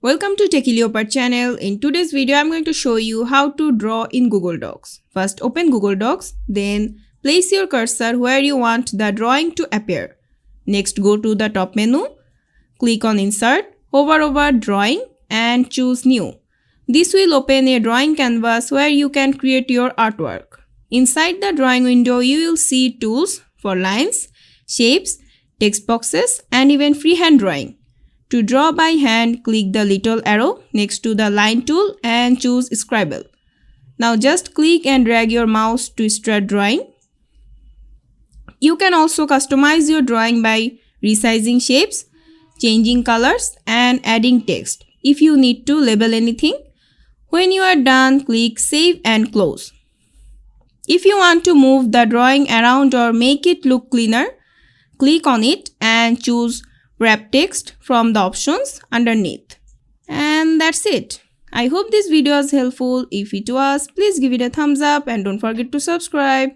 Welcome to Techie Leopard channel. In today's video, I'm going to show you how to draw in Google Docs. First, open Google Docs, then place your cursor where you want the drawing to appear. Next, go to the top menu, click on Insert, hover over Drawing and choose New. This will open a drawing canvas where you can create your artwork. Inside the drawing window, you will see tools for lines, shapes, text boxes, and even freehand drawing. To draw by hand, click the little arrow next to the line tool and choose Scribble. Now just click and drag your mouse to start drawing. You can also customize your drawing by resizing shapes, changing colors, and adding text if you need to label anything. When you are done, click Save and Close. If you want to move the drawing around or make it look cleaner, click on it and choose Wrap Text from the options underneath. And that's it. I hope this video was helpful. If it was, please give it a thumbs up and don't forget to subscribe.